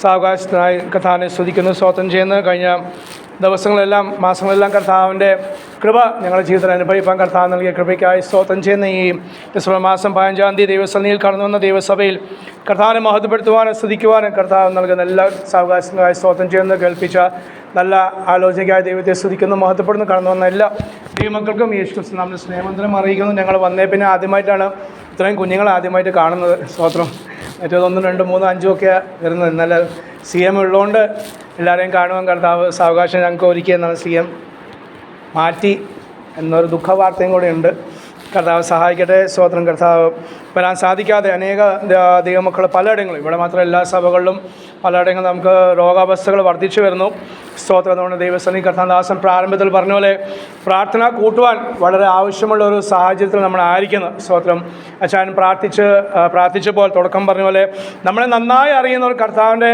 സാവകാശത്തിനായി കർത്താവിനെ സ്തുതിക്കുന്നു, സ്തോത്രം ചെയ്യുന്നു. കഴിഞ്ഞ ദിവസങ്ങളെല്ലാം മാസങ്ങളെല്ലാം കർത്താവിൻ്റെ കൃപ ഞങ്ങളുടെ ജീവിതത്തിൽ അനുഭവിപ്പാൻ കർത്താവ് നൽകിയ കൃപയ്ക്കായി സ്തോത്രം ചെയ്യുന്ന ഈ ഡിസംബർ മാസം 15-ാം തീയതി ദൈവസന്നിധിയിൽ കടന്നു വന്ന ദൈവസഭയിൽ കർത്താവിനെ മഹത്വപ്പെടുത്തുവാനും സ്തുതിക്കുവാനും കർത്താവ് നൽകുന്ന എല്ലാ സാവകാശത്തിനായി സ്തോത്രം ചെയ്യുന്നു. കേൾപ്പിച്ച നല്ല ആലോചനയ്ക്കായി ദൈവത്തെ സ്തുതിക്കുന്നു, മഹത്വപ്പെടുന്നു. കടന്നു വന്ന എല്ലാ ദൈവമക്കൾക്കും യേശുക്രിസ്തു നമ്മുടെ സ്നേഹവന്ദനം അറിയിക്കുന്നു. ഞങ്ങൾ വന്നേ പിന്നെ ആദ്യമായിട്ടാണ് ഇത്രയും കുഞ്ഞുങ്ങളെ ആദ്യമായിട്ട് കാണുന്നത്. സ്തോത്രം. മറ്റേത് 1, 2, 3, 5 ഒക്കെ വരുന്നത്. ഇന്നലെ CM ഉള്ളതുകൊണ്ട് എല്ലാവരെയും കാണുവാൻ കർത്താവ് സാവകാശം ഞങ്ങൾക്ക് ഒരുക്കി. എന്നാൽ CM മാറ്റി എന്നൊരു ദുഃഖവാർത്തയും കൂടെ ഉണ്ട്. കർത്താവ് സഹായിക്കട്ടെ. സ്തോത്രം. കർത്താവ് വരാൻ സാധിക്കാതെ അനേക ദൈവമക്കൾ പലയിടങ്ങളും, ഇവിടെ മാത്രം എല്ലാ സഭകളിലും പലയിടങ്ങളും നമുക്ക് രോഗാവസ്ഥകൾ വർദ്ധിച്ചു വരുന്നു. സ്തോത്രം. അതുകൊണ്ട് ദൈവസന്നിധി കർത്താദാസൻ പ്രാരംഭത്തിൽ പറഞ്ഞ പോലെ പ്രാർത്ഥന കൂട്ടുവാൻ വളരെ ആവശ്യമുള്ള ഒരു സാഹചര്യത്തിൽ നമ്മളായിരിക്കുന്നു. സ്തോത്രം. അച്ഛൻ പ്രാർത്ഥിച്ചപ്പോൾ തുടക്കം പറഞ്ഞ പോലെ നമ്മളെ നന്നായി അറിയുന്ന ഒരു കർത്താവിൻ്റെ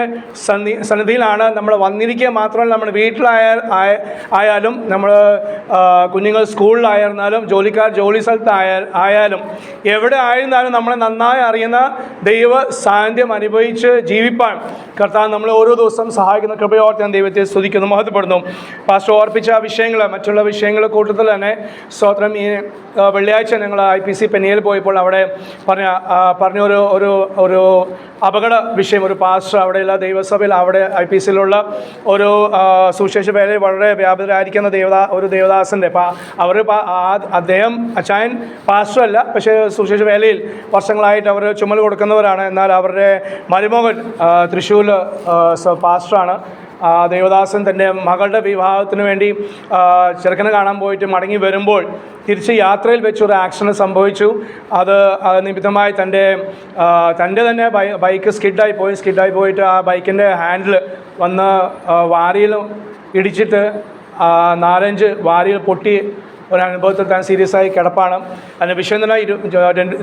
സന്നിധിയിലാണ് നമ്മൾ വന്നിരിക്കുക. മാത്രമല്ല നമ്മുടെ വീട്ടിലായാലും നമ്മൾ കുഞ്ഞുങ്ങൾ സ്കൂളിലായിരുന്നാലും ജോലിക്കാർ ജോലി സ്ഥലത്ത് ആയാലും എവിടെ ആയിരുന്നാലും നമ്മളെ നന്നായി അറിയുന്ന ദൈവ സാന്നിധ്യം അനുഭവിച്ച് ജീവിപ്പാൻ കർത്താവ് നമ്മളെ ഓരോ ദിവസവും സഹായിക്കുന്ന കൃപയോർത്ത് ഞാൻ ദൈവത്തെ സ്തുതിക്കുന്നു, മഹത്വപ്പെടുന്നു. പാസ്റ്റർ ഓർപ്പിച്ച വിഷയങ്ങൾ, മറ്റുള്ള വിഷയങ്ങൾ കൂട്ടത്തിൽ തന്നെ സ്തോത്രം. ഈ വെള്ളിയാഴ്ച ഞങ്ങൾ IPC പെനിയൽ പോയപ്പോൾ അവിടെ പറഞ്ഞ ഒരു അപകട വിഷയം, ഒരു പാസ്റ്റർ അവിടെയുള്ള ദൈവസഭയിൽ അവിടെ IPCയിലുള്ള ഒരു സുവിശേഷ വേലയിൽ വളരെ വ്യാപൃതരായിരിക്കുന്ന ഒരു ദേവദാസൻ്റെ അദ്ദേഹം അച്ചായൻ പാസ്റ്റർ അല്ല, പക്ഷേ സുവിശേഷ വേലയിൽ വർഷങ്ങളായിട്ട് അവർ ചുമൽ കൊടുക്കുന്നവരാണ്. എന്നാൽ അവരുടെ മരുമകൻ തൃശ്ശൂർ പാസ്റ്ററാണ്. ദേവദാസൻ തൻ്റെ മകളുടെ വിവാഹത്തിന് വേണ്ടി ചെറുക്കനെ കാണാൻ പോയിട്ട് മടങ്ങി വരുമ്പോൾ തിരിച്ച് യാത്രയിൽ വെച്ചൊരു ആക്സിഡൻറ്റ് സംഭവിച്ചു. അത് നിമിത്തമായി തൻ്റെ തന്നെ ബൈക്ക് സ്കിഡായി പോയിട്ട് ആ ബൈക്കിൻ്റെ ഹാൻഡിൽ വന്ന് വാരിയിൽ ഇടിച്ചിട്ട് 4-5 വാരിയിൽ പൊട്ടി ഒരു അനുഭവത്തിൽ താൻ സീരിയസ് ആയി കിടപ്പാണ്. അതിന് വിഷയം തന്നെ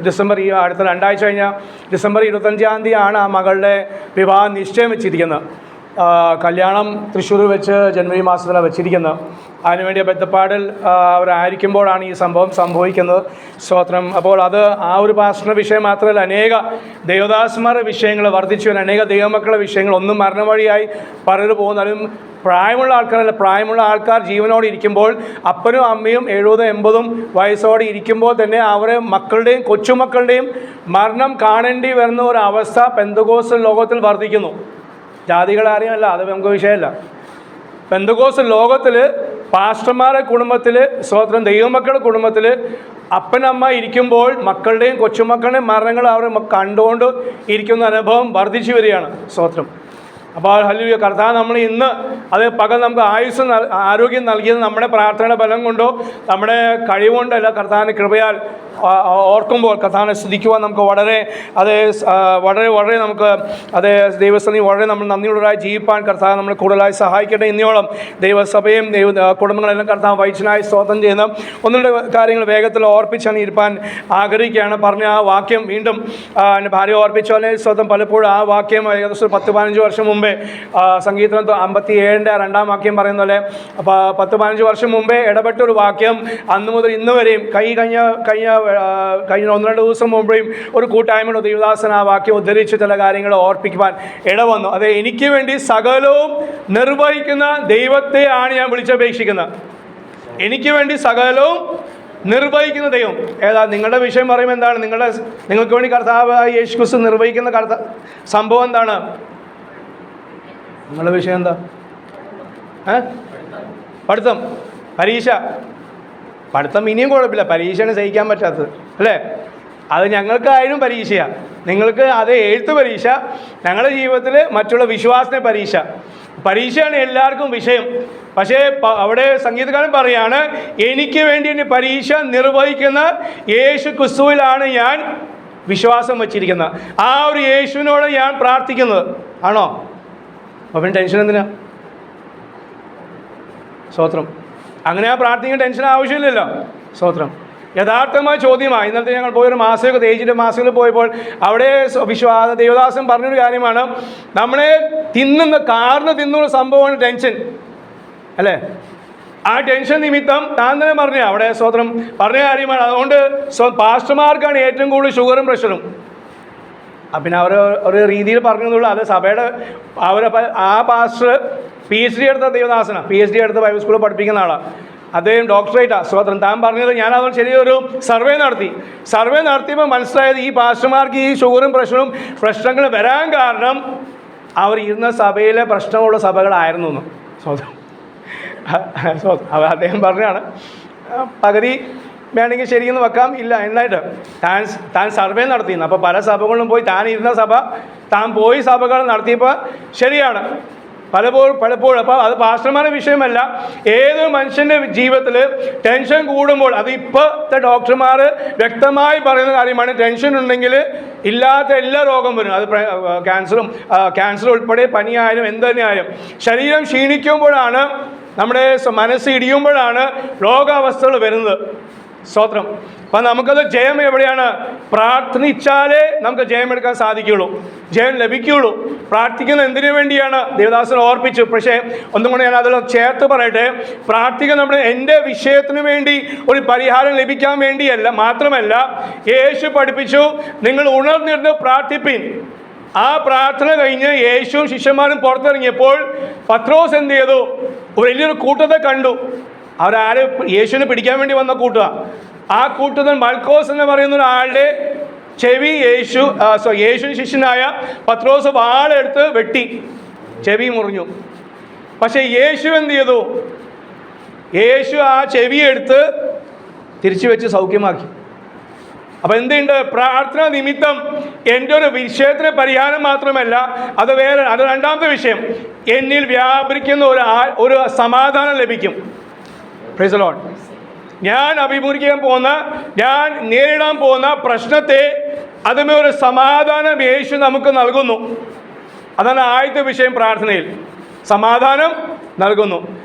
ഡിസംബർ അടുത്ത 2 ആഴ്ച കഴിഞ്ഞാൽ ഡിസംബർ 25-ാം തീയതിയാണ് ആ മകളുടെ വിവാഹം നിശ്ചയം വെച്ചിരിക്കുന്നത്. കല്യാണം തൃശ്ശൂർ വെച്ച് ജനുവരി മാസത്തിലാണ് വെച്ചിരിക്കുന്നത്. അതിനുവേണ്ടി ബന്ധപ്പാടിൽ അവരായിരിക്കുമ്പോഴാണ് ഈ സംഭവം സംഭവിക്കുന്നത്. സ്തോത്രം. അപ്പോൾ അത് ആ ഒരു പാസ്റ്ററിൻ്റെ വിഷയം മാത്രമല്ല, അനേക ദേവദാസന്മാരുടെ വിഷയങ്ങൾ വർദ്ധിച്ചു വരുന്ന അനേക ദൈവമക്കളുടെ വിഷയങ്ങൾ ഒന്നും മരണവഴിയായി പറഞ്ഞു പോകുന്നതും പ്രായമുള്ള ആൾക്കാർ ജീവനോടെ ഇരിക്കുമ്പോൾ, അപ്പനും അമ്മയും 70-80 വയസ്സോടെ ഇരിക്കുമ്പോൾ തന്നെ അവരെ മക്കളുടെയും കൊച്ചുമക്കളുടെയും മരണം കാണേണ്ടി വരുന്ന ഒരു അവസ്ഥ പെന്തക്കോസ്തൽ ലോകത്തിൽ വർദ്ധിക്കുന്നു. ജാതികളെ അറിയാമല്ല, അത് നമുക്ക് വിഷയമല്ല. പെന്തക്കോസ്തൽ ലോകത്തിൽ പാസ്റ്റർമാരുടെ കുടുംബത്തിൽ, സ്തോത്രം, ദൈവമക്കളുടെ കുടുംബത്തിൽ അപ്പനമ്മ ഇരിക്കുമ്പോൾ മക്കളുടെയും കൊച്ചുമക്കളുടെയും മരണങ്ങൾ അവർ കണ്ടുകൊണ്ട് ഇരിക്കുന്ന അനുഭവം വർദ്ധിച്ചു വരികയാണ്. സ്തോത്രം. അപ്പോൾ ഹല്ലേലൂയ. കർത്താവ് നമ്മൾ ഇന്ന് പകൽ നമുക്ക് ആരോഗ്യം നൽകിയത് നമ്മുടെ പ്രാർത്ഥനയുടെ ബലം കൊണ്ടോ നമ്മുടെ കഴിവുകൊണ്ടല്ല, കർത്താവിൻ്റെ കൃപയാൽ ഓർക്കുമ്പോൾ കർത്താവിനെ സ്തുതിക്കുവാൻ നമുക്ക് വളരെ നമുക്ക് ദൈവസന്നിധി വളരെ നമ്മൾ നന്ദിയുള്ളവരായി ജീവിപ്പാൻ കർത്താവ് നമ്മളെ കൂടുതലായി സഹായിക്കട്ടെ. ഇന്നയോളം ദൈവസഭയും കുടുംബങ്ങളെല്ലാം കർത്താവ് വൈദ്യനായി സ്തോത്രം ചെയ്യുന്ന 1-2 കാര്യങ്ങൾ വേഗത്തിൽ ഓർപ്പിച്ചാണ് ഇരുപ്പാൻ ആഗ്രഹിക്കുകയാണ്. പറഞ്ഞ ആ വാക്യം വീണ്ടും എൻ്റെ ഭാര്യ ഓർപ്പിച്ചോലെ സ്തോത്രം. പലപ്പോഴും ആ വാക്യം ഏകദേശം 10-15 വർഷം മുമ്പേ സംഗീതം 57-ന്റെ 2-ാം വാക്യം പറയുന്ന പോലെ 10-15 വർഷം മുമ്പേ ഇടപെട്ടൊരു വാക്യം അന്ന് മുതൽ ഇന്ന് വരെയും കഴിഞ്ഞ 1-2 ദിവസം മുമ്പേയും ഒരു കൂട്ടായ്മയുടെ ദൈവദാസൻ ആ വാക്യം ഉദ്ധരിച്ച് ചില കാര്യങ്ങൾ ഓർപ്പിക്കുവാൻ ഇടവന്നു. അത് എനിക്ക് വേണ്ടി സകലവും നിർവഹിക്കുന്ന ദൈവത്തെയാണ് ഞാൻ വിളിച്ചപേക്ഷിക്കുന്നത്. എനിക്ക് വേണ്ടി സകലവും നിർവഹിക്കുന്ന ദൈവം. നിങ്ങളുടെ വിഷയം പറയുമ്പോൾ എന്താണ്? നിങ്ങൾക്ക് വേണ്ടി കർത്താവ് യേശുക്രിസ്തു നിർവഹിക്കുന്ന സംഭവം എന്താണ്? നിങ്ങളുടെ വിഷയം എന്താ? പഠിത്തം, പരീക്ഷ. പഠിത്തം ഇനിയും കുഴപ്പമില്ല, പരീക്ഷയാണ് സഹിക്കാൻ പറ്റാത്തത് അല്ലേ? അത് ഞങ്ങൾക്കായാലും പരീക്ഷയാണ്. നിങ്ങൾക്ക് അത് എഴുത്ത് പരീക്ഷ, ഞങ്ങളുടെ ജീവിതത്തിൽ മറ്റുള്ള വിശ്വാസത്തെ പരീക്ഷയാണ് എല്ലാവർക്കും വിഷയം. പക്ഷേ അവിടെ സംഗീതകാരൻ പറയാണ്, എനിക്ക് വേണ്ടി പരീക്ഷ നിർവഹിക്കുന്ന യേശു ക്രിസ്തുവിലാണ് ഞാൻ വിശ്വാസം വച്ചിരിക്കുന്നത്. ആ ഒരു യേശുവിനോട് ഞാൻ പ്രാർത്ഥിക്കുന്നത്. ആണോ? അപ്പം ടെൻഷൻ എന്തിനാ? സ്തോത്രം. അങ്ങനെ ആ പ്രാർത്ഥിക്കുന്ന ടെൻഷൻ ആവശ്യമില്ലല്ലോ. സ്തോത്രം. യഥാർത്ഥമായ ചോദ്യമാണ്. ഇന്നലത്തെ ഞങ്ങൾ പോയൊരു മാസമൊക്കെ തേജിൻ്റെ മാസത്തിൽ പോയപ്പോൾ അവിടെ ദേവദാസൻ പറഞ്ഞൊരു കാര്യമാണ്, നമ്മളെ കാർന്ന് തിന്നുള്ള സംഭവമാണ് ടെൻഷൻ അല്ലേ? ആ ടെൻഷൻ നിമിത്തം താൻ തന്നെ പറഞ്ഞ അവിടെ സ്തോത്രം പറഞ്ഞ കാര്യമാണ്. അതുകൊണ്ട് പാസ്റ്റർമാർക്കാണ് ഏറ്റവും കൂടുതൽ ഷുഗറും പ്രഷറും. പിന്നെ അവർ ഒരു രീതിയിൽ പറഞ്ഞതുള്ളൂ. അത് സഭയുടെ ആ പാസ്റ്റർ PhD എടുത്ത ദൈവദാസനാണ്, PhD എടുത്ത് ബൈബിൾ സ്കൂളിൽ പഠിപ്പിക്കുന്ന ആളാണ്. അദ്ദേഹം ഡോക്ടറേറ്റാണ്. സ്വതന്ത്രം താൻ പറഞ്ഞത് ഞാനതുകൊണ്ട് ചെറിയൊരു സർവേ നടത്തിയപ്പോൾ മനസ്സിലായത് ഈ പാസ്റ്റർമാർക്ക് ഈ ഷുഗറും പ്രശ്നങ്ങളും വരാൻ കാരണം അവർ ഇരുന്ന സഭയിലെ പ്രശ്നമുള്ള സഭകളായിരുന്നു എന്ന്. അദ്ദേഹം പറഞ്ഞാണ്. പകുതി വേണമെങ്കിൽ ശരിയെന്ന് വെക്കാം, ഇല്ല എന്നായിട്ട് താൻ സർവേ നടത്തിയിരുന്നു. അപ്പോൾ പല സഭകളിലും പോയി താൻ ഇരുന്ന സഭ താൻ പോയി സഭകൾ നടത്തിയപ്പോൾ ശരിയാണ് പലപ്പോഴും. അപ്പോൾ അത് പാസ്റ്റർമാരുടെ വിഷയമല്ല. ഏത് മനുഷ്യൻ്റെ ജീവിതത്തിൽ ടെൻഷൻ കൂടുമ്പോൾ, അത് ഇപ്പോഴത്തെ ഡോക്ടർമാർ വ്യക്തമായി പറയുന്ന കാര്യമാണ്, ടെൻഷൻ ഉണ്ടെങ്കിൽ ഇല്ലാത്ത എല്ലാ രോഗം വരും. അത് ക്യാൻസർ ഉൾപ്പെടെ പനിയായാലും എന്ത് തന്നെയായാലും ശരീരം ക്ഷീണിക്കുമ്പോഴാണ്, നമ്മുടെ മനസ്സ് ഇടിയുമ്പോഴാണ് രോഗാവസ്ഥകൾ വരുന്നത്. സ്തോത്രം. അപ്പം നമുക്കത് ജയം എവിടെയാണ്? പ്രാർത്ഥിച്ചാലേ നമുക്ക് ജയം എടുക്കാൻ സാധിക്കുകയുള്ളൂ, ജയം ലഭിക്കുകയുള്ളൂ. പ്രാർത്ഥിക്കുന്നത് എന്തിനു വേണ്ടിയാണ്? ദേവദാസൻ ഓർപ്പിച്ചു. പക്ഷേ ഒന്നും കൂടെ ഞാൻ അതിൽ ചേർത്ത് പറയട്ടെ, പ്രാർത്ഥിക്കുക എൻ്റെ വിഷയത്തിന് വേണ്ടി ഒരു പരിഹാരം ലഭിക്കാൻ വേണ്ടിയല്ല. മാത്രമല്ല, യേശു പഠിപ്പിച്ചു, നിങ്ങൾ ഉണർന്നിരുന്ന് പ്രാർത്ഥിപ്പിൻ. ആ പ്രാർത്ഥന കഴിഞ്ഞ് യേശുവും ശിഷ്യന്മാരും പുറത്തിറങ്ങിയപ്പോൾ പത്രോസ് എന്ത് ചെയ്തു? വലിയൊരു കൂട്ടത്തെ കണ്ടു. അവരാരെ? യേശുവിനെ പിടിക്കാൻ വേണ്ടി വന്ന കൂട്ടമാണ്. ആ കൂട്ടത്തിൽ മൽക്കോസ് എന്ന് പറയുന്ന ഒരാളുടെ ചെവി യേശു ശിഷ്യനായ പത്രോസ് വാളെടുത്ത് വെട്ടി ചെവി മുറിഞ്ഞു. പക്ഷെ യേശു എന്ത് ചെയ്തു? യേശു ആ ചെവിയെടുത്ത് തിരിച്ചു വെച്ച് സൗഖ്യമാക്കി. അപ്പം എന്തുണ്ട്? പ്രാർത്ഥന നിമിത്തം എൻ്റെ ഒരു വിഷയത്തിന് പരിഹാരം മാത്രമല്ല, അത് രണ്ടാമത്തെ വിഷയം, എന്നിൽ വ്യാപരിക്കുന്ന ഒരു സമാധാനം ലഭിക്കും. Praise the Lord. ഞാൻ അഭിമുഖീകരിക്കാൻ പോകുന്ന, ഞാൻ നേരിടാൻ പോകുന്ന പ്രശ്നത്തെ അതുമേ ഒരു സമാധാനം യേശു നമുക്ക് നൽകുന്നു. അതാണ് ആദ്യത്തെ വിഷയം. പ്രാർത്ഥനയിൽ സമാധാനം നൽകുന്നു.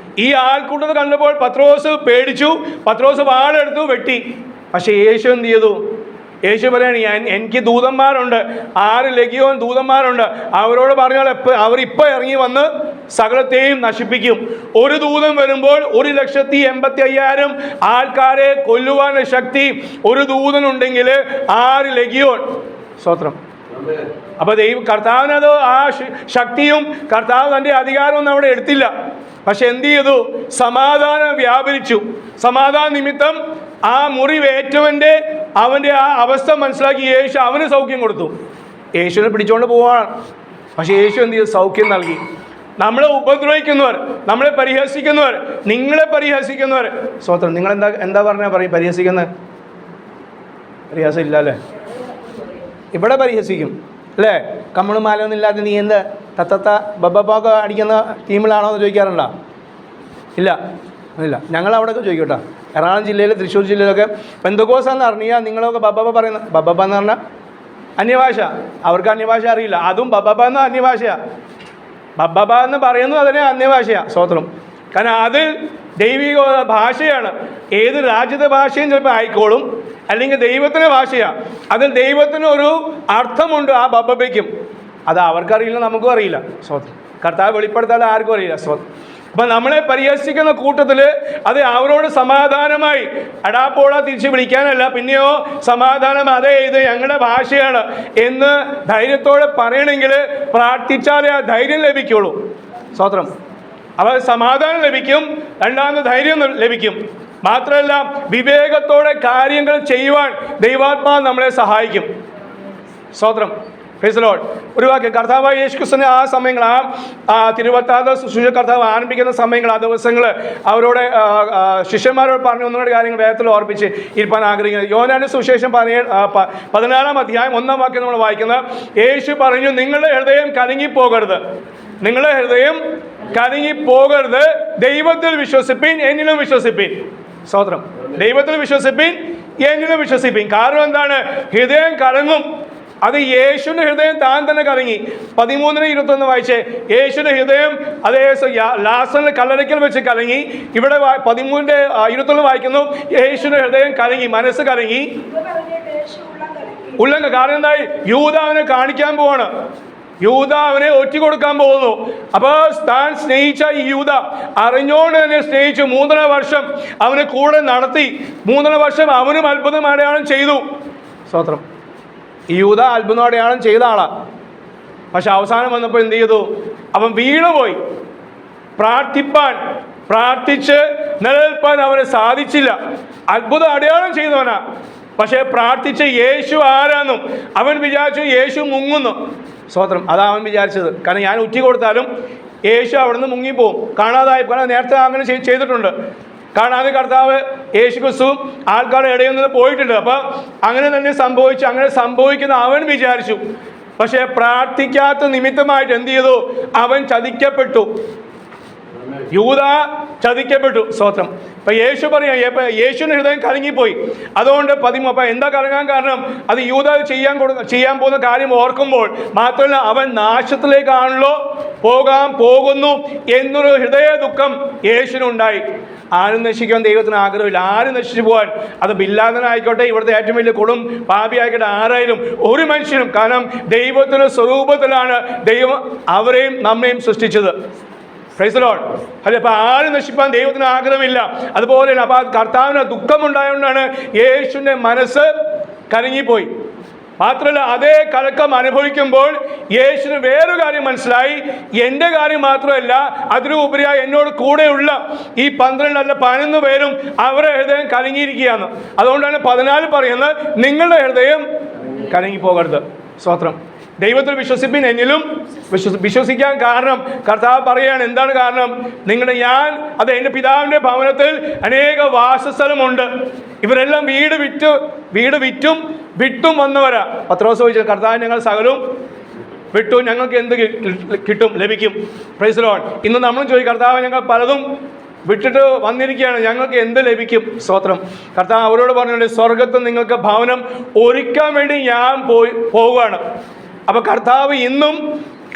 ഈ ആൾക്കൂട്ടത്തെ കണ്ടപ്പോൾ പത്രോസ് പേടിച്ചു, പത്രോസ് വാളെടുത്തു വെട്ടി. പക്ഷേ യേശു എന്ത് ചെയ്തു? യേശു പറയാണ്, എനിക്ക് ദൂതന്മാരുണ്ട്, 6 ലെഗിയോൻ ദൂതന്മാരുണ്ട്, അവരോട് പറഞ്ഞാൽ അവരിപ്പോൾ ഇറങ്ങി വന്ന് സകലത്തെയും നശിപ്പിക്കും. ഒരു ദൂതൻ വരുമ്പോൾ 1,85,000 ആൾക്കാരെ കൊല്ലുവാനുള്ള ശക്തി ഒരു ദൂതനുണ്ടെങ്കിൽ 6 ലെഗിയോൻ. സ്തോത്രം. അപ്പോൾ കർത്താവിനത് ആ ശക്തിയും കർത്താവ് തൻ്റെ അധികാരമൊന്നും അവിടെ എടുത്തില്ല. പക്ഷെ എന്ത് ചെയ്തു? സമാധാനം വ്യാപരിച്ചു. സമാധാന നിമിത്തം ആ മുറിവേറ്റവൻ്റെ അവൻ്റെ ആ അവസ്ഥ മനസ്സിലാക്കി യേശു അവന് സൗഖ്യം കൊടുത്തു. യേശുവിനെ പിടിച്ചുകൊണ്ട് പോവാണ്. പക്ഷേ യേശു എന്ത് ചെയ്തു? സൗഖ്യം നൽകി. നമ്മളെ ഉപദ്രവിക്കുന്നവർ, നമ്മളെ പരിഹസിക്കുന്നവർ, നിങ്ങളെ പരിഹസിക്കുന്നവർ, സ്വതന്ത്രം. നിങ്ങൾ എന്താ പറഞ്ഞാൽ പറയും? പരിഹസിക്കുന്നത് പരിഹാസം ഇല്ല അല്ലേ? ഇവിടെ പരിഹസിക്കും അല്ലേ? കമ്മളും മാലൊന്നും ഇല്ലാതെ നീ എന്ത് തത്തത്ത ബബ്ബൊക്കെ അടിക്കുന്ന ടീമിലാണോ എന്ന് ചോദിക്കാറുണ്ടോ? ഇല്ല. ഞങ്ങളവിടെയൊക്കെ ചോദിക്കും കേട്ടോ. എറണാകുളം ജില്ലയിൽ, തൃശ്ശൂർ ജില്ലയിലൊക്കെ പെന്തക്കോസാന്ന് അറിഞ്ഞാൽ നിങ്ങളൊക്കെ ബബ്ബ പറയുന്ന, ബബ്ബ എന്ന് പറഞ്ഞാൽ അന്യഭാഷ. അവർക്ക് അന്യഭാഷ അറിയില്ല. അതും ബബ്ബ എന്ന അന്യഭാഷയാണ്. ബബ്ബ എന്ന് പറയുന്നത് അതിന് അന്യഭാഷയാണ്. സ്തോത്രം. കാരണം അത് ദൈവിക ഭാഷയാണ്. ഏത് രാജ്യത്തെ ഭാഷയും ചിലപ്പോൾ ആയിക്കോളും, അല്ലെങ്കിൽ ദൈവത്തിൻ്റെ ഭാഷയാണ്. അതിൽ ദൈവത്തിന് ഒരു അർത്ഥമുണ്ട് ആ ബബ്ബയ്ക്കും. അത് അവർക്കറിയില്ല, നമുക്കും അറിയില്ല. സ്തോത്രം. കർത്താവ് വെളിപ്പെടുത്താതെ ആർക്കും അറിയില്ല. സ്തോത്രം. അപ്പം നമ്മളെ പരിഹസിക്കുന്ന കൂട്ടത്തിൽ അത് അവരോട് സമാധാനമായി അടാപ്പോള തിരിച്ച് വിളിക്കാനല്ല, പിന്നെയോ സമാധാനം, അതെ ഇത് ഞങ്ങളുടെ ഭാഷയാണ് എന്ന് ധൈര്യത്തോടെ പറയണമെങ്കിൽ പ്രാർത്ഥിച്ചാലേ ആ ധൈര്യം ലഭിക്കുള്ളൂ. സ്തോത്രം. അപ്പോൾ സമാധാനം ലഭിക്കും, രണ്ടാമത് ധൈര്യം ലഭിക്കും. മാത്രമല്ല വിവേകത്തോടെ കാര്യങ്ങൾ ചെയ്യുവാൻ ദൈവാത്മാവ് നമ്മളെ സഹായിക്കും. സ്തോത്രം. Praise the Lord. ഒരു വാക്ക്, കർത്താവായ യേശു ക്രിസ്തുവിനെ ആ സമയങ്ങൾ, ആ തിരുവത്താതെ ശുശ്രൂഷ കർത്താവ് ആരംഭിക്കുന്ന സമയങ്ങൾ, ആ ദിവസങ്ങൾ അവരോട് ശിഷ്യന്മാരോട് പറഞ്ഞ ഒന്നുകൂടെ കാര്യങ്ങൾ വേഗത്തിൽ ഓർപ്പിച്ച് ഇരിപ്പാൻ ആഗ്രഹിക്കുന്നത്. യോഹന്നാന്റെ സുവിശേഷം 14-ാം അധ്യായം 1-ാം വാക്യം നമ്മൾ വായിക്കുന്നത്, യേശു പറഞ്ഞു, നിങ്ങളുടെ ഹൃദയം കലങ്ങിപ്പോകരുത്, നിങ്ങളുടെ ഹൃദയം കലങ്ങിപ്പോകരുത്, ദൈവത്തിൽ വിശ്വസിപ്പിൻ, എന്നിലും വിശ്വസിപ്പിൻ. സ്തോത്രം. ദൈവത്തിൽ വിശ്വസിപ്പിൻ, എന്നിലും വിശ്വസിപ്പിൻ. കാരണം എന്താണ്? ഹൃദയം കലങ്ങും. അത് യേശുവിൻ്റെ ഹൃദയം താൻ തന്നെ കലങ്ങി. 13:21 വായിച്ചേ. യേശുവിൻ്റെ ഹൃദയം അതേ ലാസറിന്റെ കല്ലറയ്ക്കൽ വെച്ച് കലങ്ങി. ഇവിടെ 13:21 വായിക്കുന്നു, യേശുവിൻ്റെ ഹൃദയം കലങ്ങി, മനസ്സ് കലങ്ങി, ഉള്ളം. കാരണം എന്തായി? യൂദ അവനെ കാണിക്കാൻ പോവാണ്, യൂദ അവനെ ഒറ്റിക്കൊടുക്കാൻ പോകുന്നു. അപ്പോൾ താൻ സ്നേഹിച്ച ഈ യൂദ അറിഞ്ഞുകൊണ്ട് തന്നെ സ്നേഹിച്ചു. 3.5 വർഷം അവനെ കൂടെ നടത്തി. 3.5 വർഷം അവനും അത്ഭുതം അടയാളം ചെയ്തു. സ്തോത്രം. ഈ യൂദാ അത്ഭുത അടയാളം ചെയ്ത ആളാണ്. പക്ഷെ അവസാനം വന്നപ്പോൾ എന്ത് ചെയ്തു? അവൻ വീണുപോയി. പ്രാർത്ഥിച്ച് നിലനിൽപ്പാൻ അവന് സാധിച്ചില്ല. അത്ഭുത അടയാളം ചെയ്തവനാ, പക്ഷെ പ്രാർത്ഥിച്ച് യേശു ആരാന്നും അവൻ വിചാരിച്ചു യേശു മുങ്ങുന്നു. സ്തോത്രം. അതാ അവൻ വിചാരിച്ചത്. കാരണം ഞാൻ ഉറ്റി കൊടുത്താലും യേശു അവിടെ നിന്ന് മുങ്ങിപ്പോവും, കാണാതായി. കാരണം നേരത്തെ അങ്ങനെ ചെയ്തിട്ടുണ്ട്. കാണാതെ കർത്താവ് യേശു ക്രിസ്തുവും ആൾക്കാരുടെ ഇടയിൽ നിന്ന് പോയിട്ടുണ്ട്. അപ്പം അങ്ങനെ തന്നെ സംഭവിച്ചു. അങ്ങനെ സംഭവിക്കുന്ന അവൻ വിചാരിച്ചു. പക്ഷേ പ്രാർത്ഥിക്കാത്ത നിമിത്തമായിട്ട് എന്ത് ചെയ്തു? അവൻ ചതിക്കപ്പെട്ടു. യൂദാ ചതിക്കപ്പെട്ടു. സ്തോത്രം. ഇപ്പം യേശു പറയാം, യേശുവിൻ്റെ ഹൃദയം കലങ്ങിപ്പോയി. അതുകൊണ്ട് അപ്പം എന്താ കലങ്ങാൻ കാരണം? അത് യൂദാ ചെയ്യാൻ പോകുന്ന കാര്യം ഓർക്കുമ്പോൾ മാത്രമല്ല, അവൻ നാശത്തിലേക്കാണല്ലോ പോകാൻ പോകുന്നു എന്നൊരു ഹൃദയ ദുഃഖം യേശുവിനുണ്ടായി. ആരും നശിക്കാൻ ദൈവത്തിന് ആഗ്രഹമില്ല. ആരും നശിച്ചു പോകാൻ, അത് ബില്ലാദനായിക്കോട്ടെ, ഇവിടുത്തെ ഏറ്റവും വലിയ പാപി ആയിക്കോട്ടെ, ആരായാലും ഒരു മനുഷ്യനും. കാരണം ദൈവത്തിൻ്റെ സ്വരൂപത്തിലാണ് ദൈവം അവരെയും നമ്മയും സൃഷ്ടിച്ചത്. Praise the Lord. അല്ലെ, അപ്പം ആരും നശിപ്പാൻ ദൈവത്തിന് ആഗ്രഹമില്ല. അതുപോലെ അപ്പം കർത്താവിന് ദുഃഖമുണ്ടായതുകൊണ്ടാണ് യേശുവിൻ്റെ മനസ്സ് കലങ്ങിപ്പോയി. മാത്രമല്ല, അതേ കലക്കം അനുഭവിക്കുമ്പോൾ യേശുവിന് വേറൊരു കാര്യം മനസ്സിലായി. എൻ്റെ കാര്യം മാത്രമല്ല, അതിനുപരിയായി എന്നോട് കൂടെയുള്ള ഈ 12 അല്ല 11 പേരും അവരുടെ ഹൃദയം കലങ്ങിയിരിക്കുകയാണ്. അതുകൊണ്ടാണ് 14 പറയുന്നത്, നിങ്ങളുടെ ഹൃദയം കലങ്ങിപ്പോകരുത്. സ്തോത്രം. ദൈവത്തിൽ വിശ്വസിപ്പിൻ, എന്നിലും വിശ്വസിക്കാൻ കാരണം കർത്താവ് പറയുകയാണ്. എന്താണ് കാരണം? അത് എൻ്റെ പിതാവിൻ്റെ ഭവനത്തിൽ അനേക വാസസ്ഥലമുണ്ട്. ഇവരെല്ലാം വീട് വിറ്റും വന്നവരാ. പത്രോസ് ചോദിച്ചു, കർത്താവ് ഞങ്ങൾ സകലവും വിട്ടു, ഞങ്ങൾക്ക് എന്ത് ലഭിക്കും? Praise the Lord. ഇന്ന് നമ്മളും ചോദിക്കും, കർത്താവ് ഞങ്ങൾ പലതും വിട്ടിട്ട് വന്നിരിക്കുകയാണ്, ഞങ്ങൾക്ക് എന്ത് ലഭിക്കും? സ്തോത്രം. കർത്താവ് അവരോട് പറഞ്ഞുകൊണ്ട്, സ്വർഗത്ത് നിങ്ങൾക്ക് ഭവനം ഒരുക്കാൻ വേണ്ടി ഞാൻ പോവുകയാണ്. അപ്പം കർത്താവ് ഇന്നും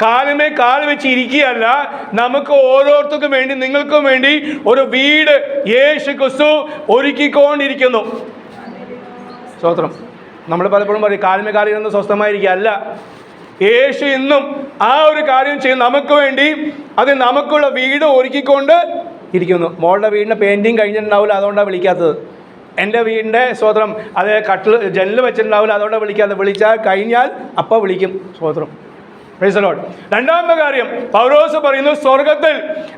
കാലമേ കാല് വെച്ച് ഇരിക്കുകയല്ല, നമുക്ക് ഓരോരുത്തർക്കും വേണ്ടി, നിങ്ങൾക്കും വേണ്ടി ഒരു വീട് യേശു ക്രിസ്തു ഒരുക്കിക്കൊണ്ടിരിക്കുന്നു. സ്തോത്രം. നമ്മൾ പലപ്പോഴും പറയും കാലമേ കാലിരുന്ന് സ്വസ്ഥമായിരിക്കുക. അല്ല, യേശു ഇന്നും ആ ഒരു കാര്യം ചെയ്യും നമുക്ക് വേണ്ടി. അത് നമുക്കുള്ള വീട് ഒരുക്കിക്കൊണ്ട് ഇരിക്കുന്നു. മോളുടെ വീടിൻ്റെ പെയിൻറ്റിങ് കഴിഞ്ഞിട്ടുണ്ടാവില്ല, അതുകൊണ്ടാണ് വിളിക്കാത്തത്. എൻ്റെ വീടിൻ്റെ സ്തോത്രം, അത് ജനൽ വെച്ചിട്ടുണ്ടാവില്ല, അതുകൊണ്ടാണ് വിളിക്കാത്തത്. വിളിച്ചാൽ കഴിഞ്ഞാൽ അപ്പോൾ വിളിക്കും. സ്തോത്രം. Praise the Lord. രണ്ടാമത്തെ കാര്യം പൗലോസ് പറയുന്നു,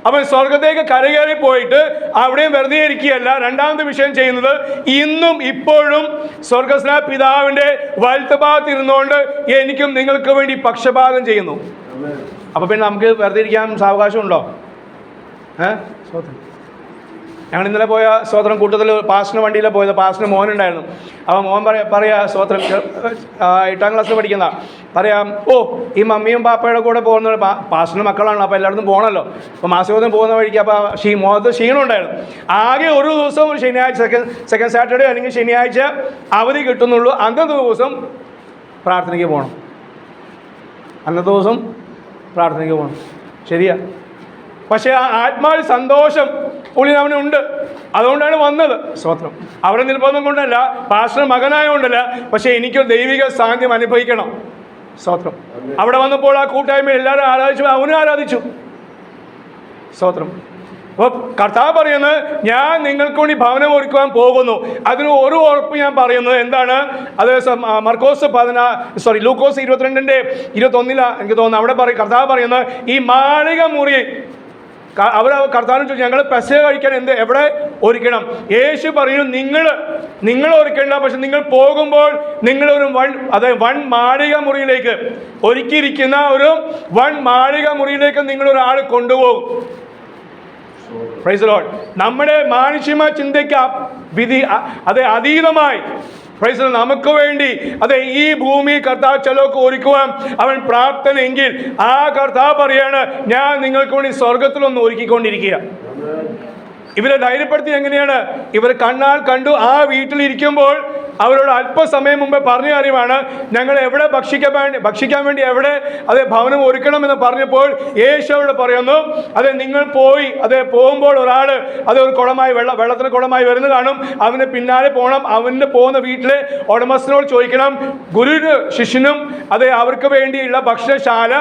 അവൻ സ്വർഗത്തേക്ക് കരകയറി പോയിട്ട് അവിടെയും വെറുതെ ഇരിക്കുകയല്ല. രണ്ടാമത്തെ വിഷയം ചെയ്യുന്നത്, ഇന്നും ഇപ്പോഴും സ്വർഗസ്നായ പിതാവിൻ്റെ വലത്തുഭാഗത്ത് ഇരുന്നുകൊണ്ട് എനിക്കും നിങ്ങൾക്ക് വേണ്ടി പക്ഷപാതം ചെയ്യുന്നു. അപ്പോൾ പിന്നെ നമുക്ക് വെറുതെ ഇരിക്കാൻ സാവകാശമുണ്ടോ? സ്തോത്രം. ഞങ്ങൾ ഇന്നലെ പോയ സ്തോത്രം കൂട്ടത്തിൽ പാസ്റ്റിന് വണ്ടിയിലാണ് പോയത്. പാസ്റ്റിന് മോനുണ്ടായിരുന്നു. അപ്പോൾ മോൻ പറയാ സ്തോത്രം, 8ാം ക്ലാസ്സിൽ പഠിക്കുന്ന പറയാം, ഈ മമ്മിയും പാപ്പയുടെ കൂടെ പോകുന്ന പാസ്റ്റിന് മക്കളാണ്, അപ്പോൾ എല്ലായിടത്തും പോകണമല്ലോ. അപ്പോൾ മാസോദം പോകുന്ന വഴിക്ക് അപ്പോൾ മുഖത്ത് ക്ഷീണമുണ്ടായിരുന്നു. ആകെ ഒരു ദിവസം ശനിയാഴ്ച സെക്കൻഡ് സാറ്റർഡേ അല്ലെങ്കിൽ ശനിയാഴ്ച അവധി കിട്ടുന്നുള്ളൂ. അന്നത്തെ ദിവസം പ്രാർത്ഥനയ്ക്ക് പോകണം. ശരിയാ. പക്ഷേ ആ ആത്മാവിൽ സന്തോഷം ഉള്ളിൽ അവനുണ്ട്. അതുകൊണ്ടാണ് വന്നത്. സ്തോത്രം. അവരുടെ നിർബന്ധം കൊണ്ടല്ല, പാസ്റ്റർ മകനായതുകൊണ്ടല്ല, പക്ഷേ എനിക്കൊരു ദൈവിക സാന്നിധ്യം അനുഭവിക്കണം. സ്തോത്രം. അവിടെ വന്നപ്പോൾ ആ കൂട്ടായ്മയിൽ എല്ലാവരും ആരാധിച്ചു, അവനും ആരാധിച്ചു. സ്തോത്രം. അപ്പോൾ കർത്താവ് പറയുന്നത്, ഞാൻ നിങ്ങൾക്ക് വേണ്ടി ഭവനം ഒരുക്കുവാൻ പോകുന്നു. അതിന് ഒരു ഉറപ്പ് ഞാൻ പറയുന്നത് എന്താണ്? അത് ലൂക്കോസ് 22:21 എനിക്ക് തോന്നുന്നു. അവിടെ കർത്താവ് പറയുന്നത്, ഈ മാളിക മുറി കർത്താവിന് ചോദിച്ചു, ഞങ്ങൾ പെസഹ കഴിക്കാൻ എവിടെ ഒരുക്കണം? യേശു പറയുന്നു, നിങ്ങൾ ഒരുക്കേണ്ട, പക്ഷെ നിങ്ങൾ പോകുമ്പോൾ നിങ്ങളൊരു വൺ മാളിക മുറിയിലേക്ക്, ഒരുക്കിയിരിക്കുന്ന ഒരു വൺ മാളിക മുറിയിലേക്ക് നിങ്ങളൊരാൾ കൊണ്ടുപോകും. Praise the Lord. നമ്മുടെ മാനുഷികമായ ചിന്തയ്ക്ക് അതീതമായി പ്രൈസ് നമുക്ക് വേണ്ടി ഈ ഭൂമി കർത്താവ് ചിലർക്ക് ഒരുക്കുവാൻ അവൻ പ്രാപ്തനെങ്കിൽ ആ കർത്താവ് പറയാണ്, ഞാൻ നിങ്ങൾക്ക് വേണ്ടി സ്വർഗത്തിലൊന്ന് ഒരുക്കിക്കൊണ്ടിരിക്കുക. ഇവരെ ധൈര്യപ്പെടുത്തി എങ്ങനെയാണ്? ഇവർ കണ്ണാൽ കണ്ടു. ആ വീട്ടിലിരിക്കുമ്പോൾ അവരോട് അല്പസമയം മുമ്പേ പറഞ്ഞ കാര്യമാണ്, ഞങ്ങൾ എവിടെ ഭക്ഷിക്കാൻ വേണ്ടി എവിടെ ഭവനം ഒരുക്കണമെന്ന് പറഞ്ഞപ്പോൾ യേശുവോട് പറയുന്നു, നിങ്ങൾ പോയി പോകുമ്പോൾ ഒരാൾ ഒരു കുടമായി വെള്ളത്തിന് കുടമായി വരുന്ന കാണും, അവന് പിന്നാലെ പോകണം. അവന് പോകുന്ന വീട്ടിലെ ഉടമസ്ഥനോട് ചോദിക്കണം, ഗുരുവിനും ശിഷ്യനും അവർക്ക് വേണ്ടിയുള്ള ഭക്ഷണശാല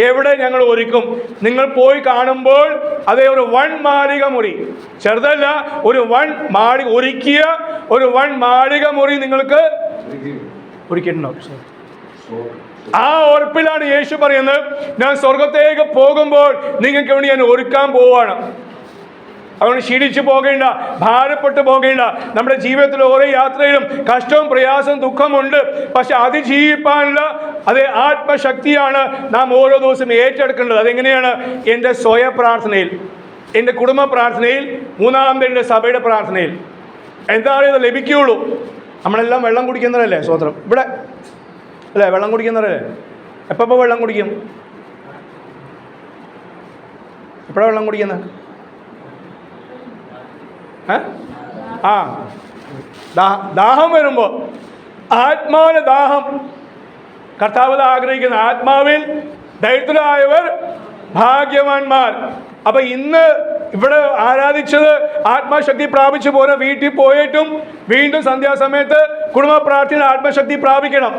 എവിടെ ഞങ്ങൾ ഒരുക്കും? നിങ്ങൾ പോയി കാണുമ്പോൾ ഒരു വൺ മാളിക മുറി, ചെറുതല്ല, ഒരു ഒരുക്കിയ ഒരു വൺ മാളിക മുറി നിങ്ങൾക്ക് ഒരുക്കിയിട്ടുണ്ടാവും. ആ ഉറപ്പിലാണ് യേശു പറയുന്നത്, ഞാൻ സ്വർഗത്തേക്ക് പോകുമ്പോൾ നിങ്ങൾക്ക് വേണ്ടി ഞാൻ ഒരുക്കാൻ പോവാണ്. അതുകൊണ്ട് ക്ഷീണിച്ചു പോകേണ്ട, ഭാരപ്പെട്ടു പോകേണ്ട. നമ്മുടെ ജീവിതത്തിൽ ഓരോ യാത്രയിലും കഷ്ടവും പ്രയാസവും ദുഃഖമുണ്ട്. പക്ഷെ അതിജീവിപ്പാനുള്ള അതേ ആത്മശക്തിയാണ് നാം ഓരോ ദിവസവും ഏറ്റെടുക്കേണ്ടത്. അതെങ്ങനെയാണ്? എൻ്റെ സ്വയ പ്രാർത്ഥനയിൽ, എൻ്റെ കുടുംബ പ്രാർത്ഥനയിൽ, മൂന്നാമത് എൻ്റെ സഭയുടെ പ്രാർത്ഥനയിൽ. എന്താണ് ഇത് ലഭിക്കുകയുള്ളൂ? നമ്മളെല്ലാം വെള്ളം കുടിക്കുന്നവരല്ലേ? സ്വോത്രം. ഇവിടെ അല്ലേ വെള്ളം കുടിക്കുന്നവരല്ലേ? എപ്പോൾ വെള്ളം കുടിക്കും? എപ്പോഴാണ് വെള്ളം കുടിക്കുന്നത്? ദാഹം വരുമ്പോൾ, ആത്മാവിന് ദാഹം കർത്താവ് ആഗ്രഹിക്കുന്ന, ആത്മാവിൽ ദരിദ്രരായവർ ഭാഗ്യവാന്മാർ. അപ്പൊ ഇന്ന് ഇവിടെ ആരാധിച്ചത് ആത്മശക്തി പ്രാപിച്ചു പോലെ വീട്ടിൽ പോയിട്ടും വീണ്ടും സന്ധ്യാസമയത്ത് കുടുംബ പ്രാർത്ഥനയിൽ ആത്മശക്തി പ്രാപിക്കണം.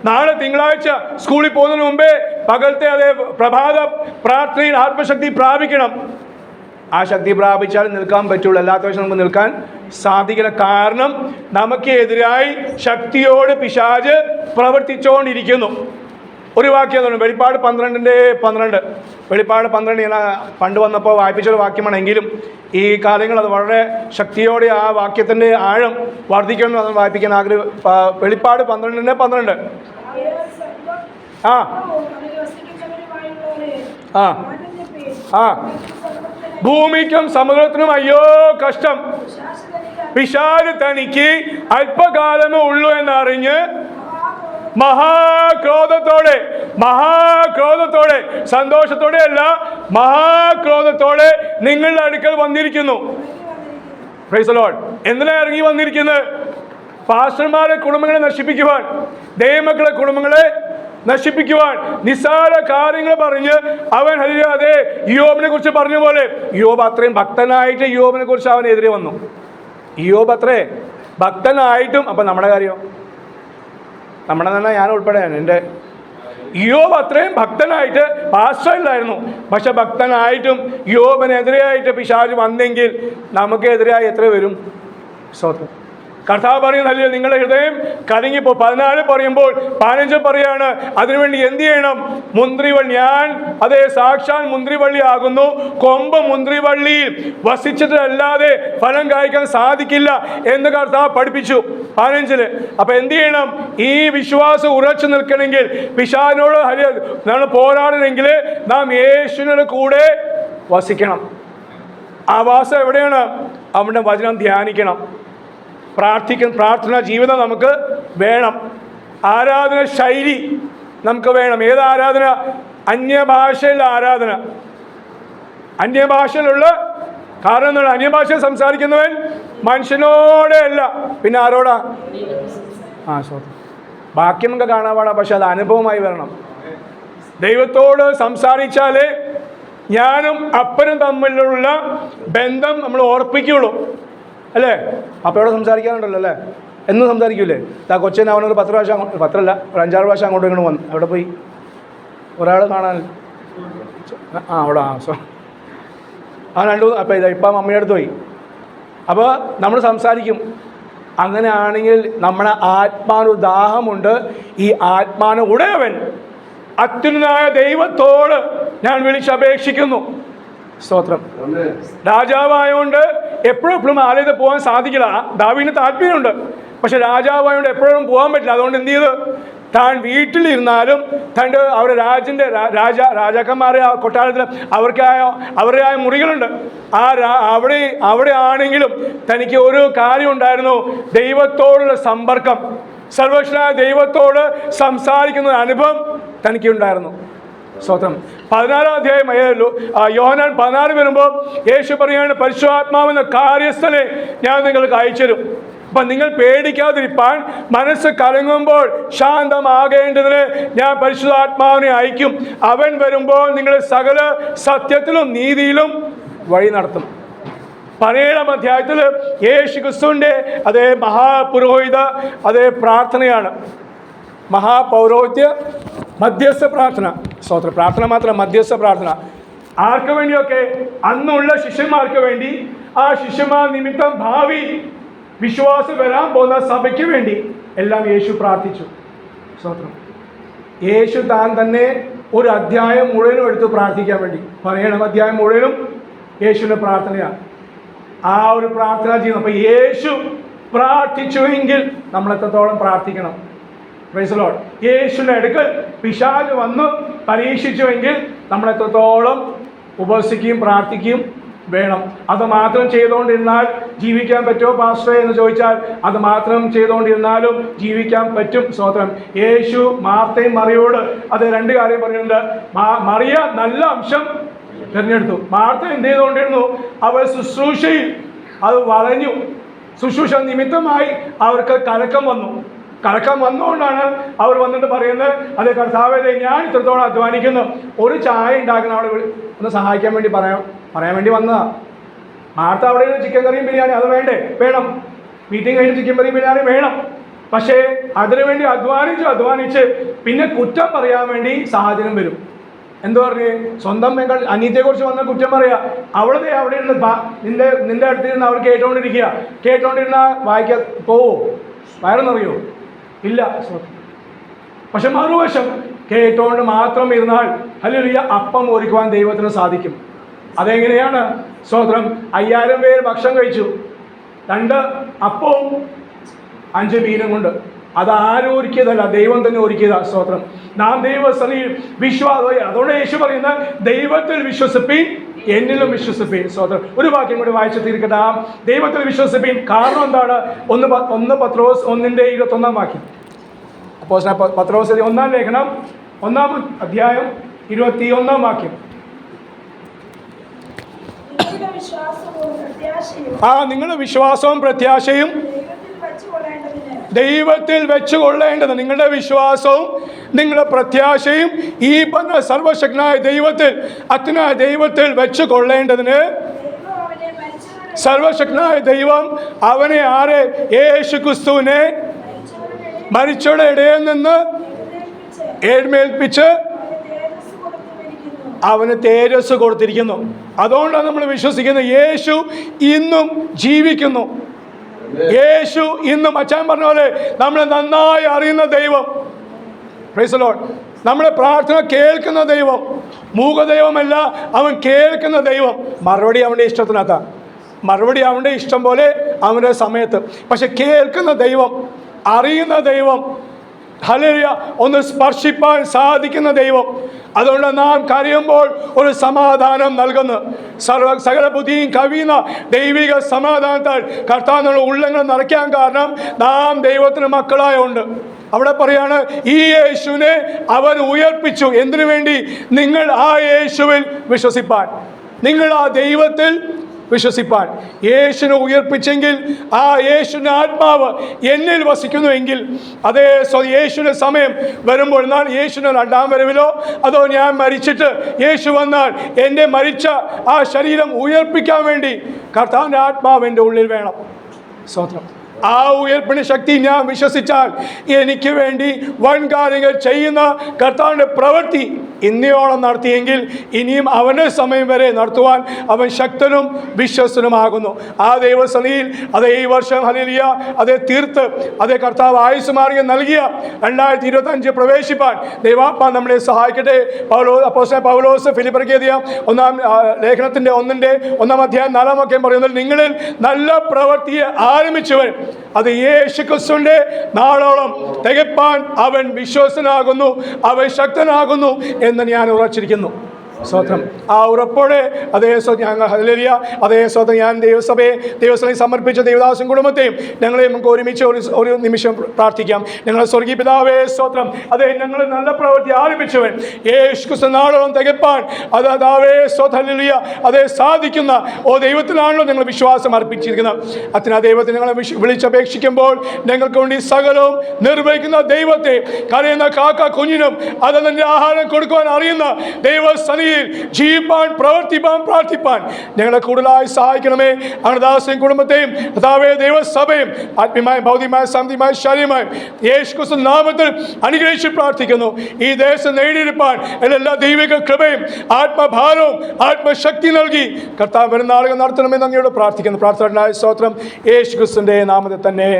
നാളെ തിങ്കളാഴ്ച സ്കൂളിൽ പോകുന്നതിന് മുമ്പേ പകലത്തെ അതേ പ്രഭാത പ്രാർത്ഥനയിൽ ആത്മശക്തി പ്രാപിക്കണം. ആ ശക്തി പ്രാപിച്ചാൽ നിൽക്കാൻ പറ്റുള്ളൂ, അല്ലാത്ത പക്ഷം നമുക്ക് നിൽക്കാൻ സാധിക്കില്ല. കാരണം നമുക്ക് എതിരായി ശക്തിയോട് പിശാച് പ്രവർത്തിച്ചുകൊണ്ടിരിക്കുന്നു. ഒരു വാക്യം തോന്നും, വെളിപ്പാട് 12:12. വെളിപ്പാട് 12 ഞാൻ പണ്ട് വന്നപ്പോൾ വായിപ്പിച്ചൊരു വാക്യമാണെങ്കിലും ഈ കാര്യങ്ങൾ അത് വളരെ ശക്തിയോടെ ആ വാക്യത്തിൻ്റെ ആഴം വർദ്ധിക്കണം എന്ന് വായിപ്പിക്കാൻ ആഗ്രഹം. വെളിപ്പാട് 12:12. ആ ആ ആ ഭൂമിക്കും സമുദ്രത്തിനും അയ്യോ കഷ്ടം, പിശാച് തനിക്ക് അല്പകാലമേ ഉള്ളൂ എന്നറിഞ്ഞ് മഹാക്രോധത്തോടെ, മഹാക്രോധത്തോടെ, സന്തോഷത്തോടെ അല്ല, മഹാക്രോധത്തോടെ നിങ്ങളുടെ അടുക്കൽ വന്നിരിക്കുന്നു. Praise the Lord. എന്തിനാ ഇറങ്ങി വന്നിരിക്കുന്നത്? പാസ്റ്റർമാരെ കുടുംബങ്ങളെ നശിപ്പിക്കുവാൻ, ദൈവമക്കളെ കുടുംബങ്ങളെ നശിപ്പിക്കുവാൻ, നിസ്സാര കാര്യങ്ങൾ പറഞ്ഞ് അവൻ അതേ യോബിനെ കുറിച്ച് പറഞ്ഞ പോലെ, യോബ് അത്രയും ഭക്തനായിട്ട് യോബിനെ കുറിച്ച് അവനെതിരെ വന്നു. യോബ് അത്രേ ഭക്തനായിട്ടും, അപ്പം നമ്മുടെ കാര്യം, നമ്മുടെ തന്നെ ഞാൻ ഉൾപ്പെടെയാണ്. എൻ്റെ യോബ് അത്രയും ഭക്തനായിട്ട് പാസ്റ്ററിലായിരുന്നു, പക്ഷെ ഭക്തനായിട്ടും യോബിനെതിരെയായിട്ട് പിശാച് വന്നെങ്കിൽ നമുക്കെതിരായി എത്ര വരും? സ്വന്തം കർത്താവ് പറയുന്നല്ലേ, നിങ്ങളുടെ ഹൃദയം കലങ്ങിപ്പോ. 14 പറയുമ്പോൾ 15 പറയാണ്, അതിനുവേണ്ടി എന്ത് ചെയ്യണം? മുന്തിരിവള്ളി, ഞാൻ അതേ സാക്ഷാൽ മുന്തിരിവള്ളി ആകുന്നു, കൊമ്പ് മുന്തിരിവള്ളിയിൽ വസിച്ചിട്ടല്ലാതെ ഫലം കായ്ക്കാൻ സാധിക്കില്ല എന്ന് കർത്താവ് പഠിപ്പിച്ചു 15. അപ്പൊ എന്ത് ചെയ്യണം? ഈ വിശ്വാസം ഉറച്ചു നിൽക്കണമെങ്കിൽ, പിശാചിനോട് നമ്മൾ പോരാടണമെങ്കിൽ നാം യേശുവിനോട് കൂടെ വസിക്കണം. ആ വാസം എവിടെയാണ്? അവൻ്റെ വചനം ധ്യാനിക്കണം, പ്രാർത്ഥനാ ജീവിതം നമുക്ക് വേണം, ആരാധന ശൈലി നമുക്ക് വേണം. ഏത് ആരാധന? അന്യഭാഷയിലുള്ള ആരാധന. അന്യഭാഷയിലുള്ള കാരണം എന്താണ്? അന്യഭാഷ സംസാരിക്കുന്നവൻ മനുഷ്യനോടെ അല്ല, പിന്നെ ആരോടാ? ബാക്കി നമുക്ക് കാണാൻ പാടാം, പക്ഷെ അത് അനുഭവമായി വരണം. ദൈവത്തോട് സംസാരിച്ചാലേ ഞാനും അപ്പനും തമ്മിലുള്ള ബന്ധം നമ്മൾ ഓർപ്പിക്കുള്ളൂ, അല്ലേ? അപ്പോൾ ഇവിടെ സംസാരിക്കാനുണ്ടല്ലോ, അല്ലേ? എന്നും സംസാരിക്കൂലേ? കൊച്ചിനെ അവനൊരു 10 പ്രാവശ്യം, 10 ഒരു 5-6 പ്രാവശ്യം അങ്ങോട്ടും ഇങ്ങോട്ട് വന്നു. അവിടെ പോയി ഒരാൾ കാണാൻ അവിടെ ആ 2 അപ്പം ഇപ്പം അമ്മയുടെ അടുത്ത് പോയി. അപ്പോൾ നമ്മൾ സംസാരിക്കും. അങ്ങനെയാണെങ്കിൽ നമ്മുടെ ആത്മാവിന് ദാഹമുണ്ട്. ഈ ആത്മാവിന് ഉടയവൻ അത്യുന്നതനായ ദൈവത്തോട് ഞാൻ വിളിച്ചപേക്ഷിക്കുന്നു. സ്തോത്രം. രാജാവായോണ്ട് എപ്പോഴും ആലയത്തിൽ പോകാൻ സാധിക്കില്ല. ദാവീദിന് താല്പര്യമുണ്ട്, പക്ഷെ രാജാവായോണ്ട് എപ്പോഴും പോകാൻ പറ്റില്ല. അതുകൊണ്ട് എന്ത് ചെയ്തു? താൻ വീട്ടിലിരുന്നാലും തൻ്റെ അവരുടെ രാജാക്കന്മാരെ കൊട്ടാരത്തിൽ അവരുടേതായ മുറികളുണ്ട്. അവിടെ ആണെങ്കിലും തനിക്ക് ഒരു കാര്യം ഉണ്ടായിരുന്നു, ദൈവത്തോടുള്ള സമ്പർക്കം, സർവ്വശക്തനായ ദൈവത്തോട് സംസാരിക്കുന്ന അനുഭവം തനിക്കുണ്ടായിരുന്നു. സ്തോത്രം. 14-ാം അധ്യായം യോഹന്നാൻ 16 വരുമ്പോൾ യേശു പറയാണ്, പരിശുദ്ധാത്മാവെന്ന കാര്യസ്ഥനെ ഞാൻ നിങ്ങൾക്ക് അയച്ചുതരും. അപ്പം നിങ്ങൾ പേടിക്കാതിരിപ്പാൻ, മനസ്സ് കലങ്ങുമ്പോൾ ശാന്തമാകേണ്ടതിന് ഞാൻ പരിശുദ്ധാത്മാവിനെ അയക്കും. അവൻ വരുമ്പോൾ നിങ്ങളെ സകല സത്യത്തിലും നീതിയിലും വഴി നടത്തും. 17-ാം അധ്യായത്തിൽ യേശു ക്രിസ്തുവിൻ്റെ അതേ മഹാപുരോഹിത അതേ പ്രാർത്ഥനയാണ്. മഹാപൗരോഹിത്യ മധ്യസ്ഥ പ്രാർത്ഥന. സ്തോത്ര. പ്രാർത്ഥന മാത്രം, മധ്യസ്ഥ പ്രാർത്ഥന. ആർക്ക് വേണ്ടിയൊക്കെ? അന്നുള്ള ശിഷ്യന്മാർക്ക് വേണ്ടി, ആ ശിഷ്യന്മാർ നിമിത്തം ഭാവി വിശ്വാസം വരാൻ പോകുന്ന സഭയ്ക്ക് വേണ്ടി എല്ലാം യേശു പ്രാർത്ഥിച്ചു. സ്തോത്രം. യേശു താൻ തന്നെ ഒരു അധ്യായം മുഴുവനും എടുത്ത് പ്രാർത്ഥിക്കാൻ വേണ്ടി പറയണം. അധ്യായം മുഴുവനും യേശുവിൻ്റെ പ്രാർത്ഥനയാണ്. ആ ഒരു പ്രാർത്ഥന ചെയ്യുന്നു. അപ്പോൾ യേശു പ്രാർത്ഥിച്ചുവെങ്കിൽ നമ്മൾ എത്രത്തോളം പ്രാർത്ഥിക്കണം? Praise the Lord. യേശുവിൻ്റെ അടുക്കൽ പിശാച് വന്ന് പരീക്ഷിച്ചുവെങ്കിൽ നമ്മൾ എത്രത്തോളം ഉപവസിക്കുകയും പ്രാർത്ഥിക്കുകയും വേണം. അത് മാത്രം ചെയ്തുകൊണ്ടിരുന്നാൽ ജീവിക്കാൻ പറ്റുമോ പാസ്റ്ററെ എന്ന് ചോദിച്ചാൽ അത് മാത്രം ചെയ്തുകൊണ്ടിരുന്നാലും ജീവിക്കാൻ പറ്റും. സ്തോത്രം. യേശു മാർത്തയും മറിയോട് അത് രണ്ട് കാര്യം പറയുന്നുണ്ട്. മറിയ നല്ല അംശം തിരഞ്ഞെടുത്തു. മാർത്ത എന്ത് ചെയ്തുകൊണ്ടിരുന്നു? അവർ ശുശ്രൂഷയിൽ അത് വളഞ്ഞു. ശുശ്രൂഷ നിമിത്തമായി അവർക്ക് കലക്കം വന്നു. കലക്കം വന്നുകൊണ്ടാണ് അവർ വന്നിട്ട് പറയുന്നത്, അത് കർത്താവേ ഞാൻ ഇത്രത്തോളം അധ്വാനിക്കുന്നു, ഒരു ചായ ഉണ്ടാക്കണം, അവിടെ ഒന്ന് സഹായിക്കാൻ വേണ്ടി പറയാൻ വേണ്ടി വന്നതാണ്. മാർത്ത അവിടെ ചിക്കൻ കറിയും ബിരിയാണി അത് വേണം. മീറ്റിംഗ് കഴിഞ്ഞ് ചിക്കൻ കറിയും ബിരിയാണി വേണം. പക്ഷേ അതിനുവേണ്ടി അധ്വാനിച്ച് പിന്നെ കുറ്റം പറയാൻ വേണ്ടി സാഹചര്യം വരും. എന്തു പറഞ്ഞ് സ്വന്തം പെങ്ങൾ അനിയത്തെക്കുറിച്ച് വന്ന കുറ്റം പറയുക. അവിടെ ഇരുന്ന് നിന്റെ അടുത്തിരുന്ന് അവർ കേട്ടോണ്ടിരുന്ന വായിക്കാൻ പോവോ? വയറെന്നറിയോ? ഇല്ല. പക്ഷെ മറുവശം കേട്ടോണ്ട് മാത്രം ഇരുന്നാൽ ഹല്ലേലൂയ അപ്പം ഒരുക്കുവാൻ ദൈവത്തിന് സാധിക്കും. അതെങ്ങനെയാണ്? സ്തോത്രം. 5000 പേര് ഭക്ഷണം കഴിച്ചു. 2 അപ്പവും 5 മീനും കൊണ്ട്. അത് ആരും ഒരുക്കിയതല്ല, ദൈവം തന്നെ ഒരുക്കിയതാണ്. സ്തോത്രം. നാം ദൈവസന്നിധിയിൽ വിശ്വാസം. അതുകൊണ്ട് യേശു പറയുന്നത് ദൈവത്തിൽ വിശ്വസിപ്പീൻ, എന്നിലും വിശ്വസിപ്പീൻ. സ്തോത്രം. ഒരു വാക്യം കൂടി വായിച്ചു തീർക്കട്ടെ. ദൈവത്തിൽ വിശ്വസിപ്പീൻ. കാരണം എന്താണ്? 1 പത്രോസ് 1:21 വാക്യം. അപ്പോൾ പത്രോസ് 1-ാം ലേഖനം 1-ാം അധ്യായം 21-ാം വാക്യം. നിങ്ങളുടെ വിശ്വാസവും പ്രത്യാശയും ദൈവത്തിൽ വെച്ചുകൊള്ളേണ്ടത്. നിങ്ങളുടെ വിശ്വാസവും നിങ്ങളുടെ പ്രത്യാശയും ഈ പറഞ്ഞ സർവശക്തനായ ദൈവത്തിൽ, അത്യുന്നതനായ ദൈവത്തിൽ വെച്ചുകൊള്ളേണ്ടതിന് സർവശക്തനായ ദൈവം അവനെ ആരെ? യേശു ക്രിസ്തുവിനെ മരിച്ചവരുടെ ഇടയിൽ നിന്ന് എഴുന്നേൽപ്പിച്ച് അവന് തേജസ് കൊടുത്തിരിക്കുന്നു. അതുകൊണ്ടാണ് നമ്മൾ വിശ്വസിക്കുന്നത് യേശു ഇന്നും ജീവിക്കുന്നു. യേശു ഇന്നും അച്ഛൻ പറഞ്ഞ പോലെ നമ്മളെ നന്നായി അറിയുന്ന ദൈവം. Praise the Lord. നമ്മളെ പ്രാർത്ഥന കേൾക്കുന്ന ദൈവം. മൂകദൈവമല്ല, അവൻ കേൾക്കുന്ന ദൈവം. മറുപടി അവൻ്റെ ഇഷ്ടത്തിനകത്താണ്. മറുപടി അവൻ്റെ ഇഷ്ടം പോലെ അവൻ്റെ സമയത്ത്. പക്ഷെ കേൾക്കുന്ന ദൈവം, അറിയുന്ന ദൈവം, ഹല്ലേലൂയ, ഒന്ന് സ്പർശിപ്പാൻ സാധിക്കുന്ന ദൈവം. അതുകൊണ്ട് നാം കരയുമ്പോൾ ഒരു സമാധാനം നൽകുന്നു. സകല ബുദ്ധിയും കവിയുന്ന ദൈവിക സമാധാനത്താൽ കർത്താവ് നമ്മുടെ ഉള്ളങ്ങൾ നിറയ്ക്കാൻ കാരണം നാം ദൈവത്തിന് മക്കളായുണ്ട്. അവിടെ പറയാണ്, ഈ യേശുവിനെ അവൻ ഉയർപ്പിച്ചു. എന്തിനു വേണ്ടി? നിങ്ങൾ ആ യേശുവിൽ വിശ്വസിപ്പാൻ, നിങ്ങൾ ആ ദൈവത്തിൽ വിശ്വസിപ്പാൻ. യേശുവിനെ ഉയർപ്പിച്ചെങ്കിൽ ആ യേശുവിൻ്റെ ആത്മാവ് എന്നിൽ വസിക്കുന്നുവെങ്കിൽ അതേ യേശുവിൻ്റെ സമയം വരുമ്പോൾ, എന്നാൽ യേശുവിൻ്റെ 2-ാം വരവിലോ അതോ ഞാൻ മരിച്ചിട്ട് യേശു വന്നാൽ എൻ്റെ മരിച്ച ആ ശരീരം ഉയർപ്പിക്കാൻ വേണ്ടി കർത്താവിൻ്റെ ആത്മാവ് എൻ്റെ ഉള്ളിൽ വേണം. സ്തോത്രം. ആ ഉയർപ്പിന് ശക്തി ഞാൻ വിശ്വസിച്ചാൽ എനിക്ക് വേണ്ടി വൻ കാര്യങ്ങൾ ചെയ്യുന്ന കർത്താവിൻ്റെ പ്രവൃത്തി ഇന്നയോളം നടത്തിയെങ്കിൽ ഇനിയും അവൻ്റെ സമയം വരെ നടത്തുവാൻ അവൻ ശക്തനും വിശ്വസ്തനുമാകുന്നു. ആ ദൈവസന്നിധിയിൽ അതേ ഈ വർഷം ഹല്ലേലൂയ അതേ തീർത്ത് അതേ കർത്താവ് ആയുസ് മാർഗ്ഗം നൽകിയ 2025 പ്രവേശിപ്പാൻ ദൈവാത്മാ നമ്മളെ സഹായിക്കട്ടെ. അപ്പോസ്തലൻ പൗലോസ് ഫിലിപ്പിയർക്ക് എഴുതിയ 1-ാം ലേഖനത്തിൻ്റെ 1-ാം അധ്യായം 4-ാം വാക്യം പറയുന്നത്, നിങ്ങളിൽ നല്ല പ്രവൃത്തിയെ ആരംഭിച്ചവൻ അത് യേശു ക്രിസ്തുവിന്റെ നാളോളം തികപ്പാൻ അവൻ വിശ്വസ്തനാകുന്നു, അവൻ ശക്തനാകുന്നു എന്ന് ഞാൻ ഉറച്ചിരിക്കുന്നു. സ്വത്രം. ആ ഉറപ്പോടെ അതേ ഞങ്ങൾ ഹല്ലേലൂയ അതേ സ്വതം ഞാൻ ദൈവസഭയെ സമർപ്പിച്ച ദേവദാസൻ കുടുംബത്തെയും ഞങ്ങളെ നമുക്ക് ഒരുമിച്ച് ഒരു നിമിഷം പ്രാർത്ഥിക്കാം. ഞങ്ങളെ സ്വർഗീയ പിതാവേ സ്തോത്രം. അതേ ഞങ്ങൾ നല്ല പ്രവൃത്തി ആരംഭിച്ചവൻ യേശു ക്രിസ്തു നാളോളം തികപ്പാൻ അതാവേ സ്വത്ത് ഹല്ലേലൂയ അതേ സാധിക്കുന്ന ദൈവത്തിലാണല്ലോ ഞങ്ങൾ വിശ്വാസം അർപ്പിച്ചിരിക്കുന്നത്. അത്തരം ദൈവത്തെ ഞങ്ങളെ വിളിച്ചപേക്ഷിക്കുമ്പോൾ ഞങ്ങൾക്ക് വേണ്ടി സകലവും നിർവഹിക്കുന്ന ദൈവത്തെ, കരയുന്ന കാക്ക കുഞ്ഞിനും അതിൻ്റെ ആഹാരം കൊടുക്കുവാൻ അറിയുന്ന ദൈവസന്നിധി ജീവിപ്പാൻ, പ്രവർത്തിപ്പാൻ, പ്രാർത്ഥിപ്പാൻ ഞങ്ങളെ കൂടുതലായി സഹായിക്കണമേ. അനദാസയും കുടുംബത്തെയും കർത്താവേ ദൈവസഭയും ആത്മീയമായും ഭൗതികമായും സാമ്പത്തികമായും ശാരീരികമായും യേശു ക്രിസ്തു നാമത്തിൽ അനുഗ്രഹിച്ച് പ്രാർത്ഥിക്കുന്നു. ഈ ദേശം നേടിയെടുപ്പാൻ എല്ലാ ദൈവിക കൃപയും ആത്മഭാരവും ആത്മശക്തി നൽകി കർത്താവ് വരുന്ന ആളുകൾ നടത്തണമെന്ന് അങ്ങയോട് പ്രാർത്ഥിക്കുന്നു. പ്രാർത്ഥനയായ സ്തോത്രം യേശു ക്രിസ്തുവിന്റെ നാമത്തിൽ തന്നെ.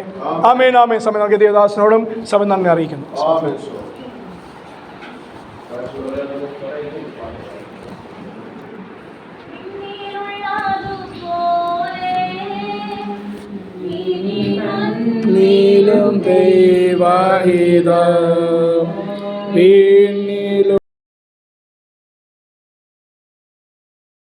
ആമേൻ ആമേൻ. സമയം നൽകിയ ദേവദാസനോടും സഭ നന്ദി അറിയിക്കുന്നു. നീലും ദൈവഹിതം വീണിലും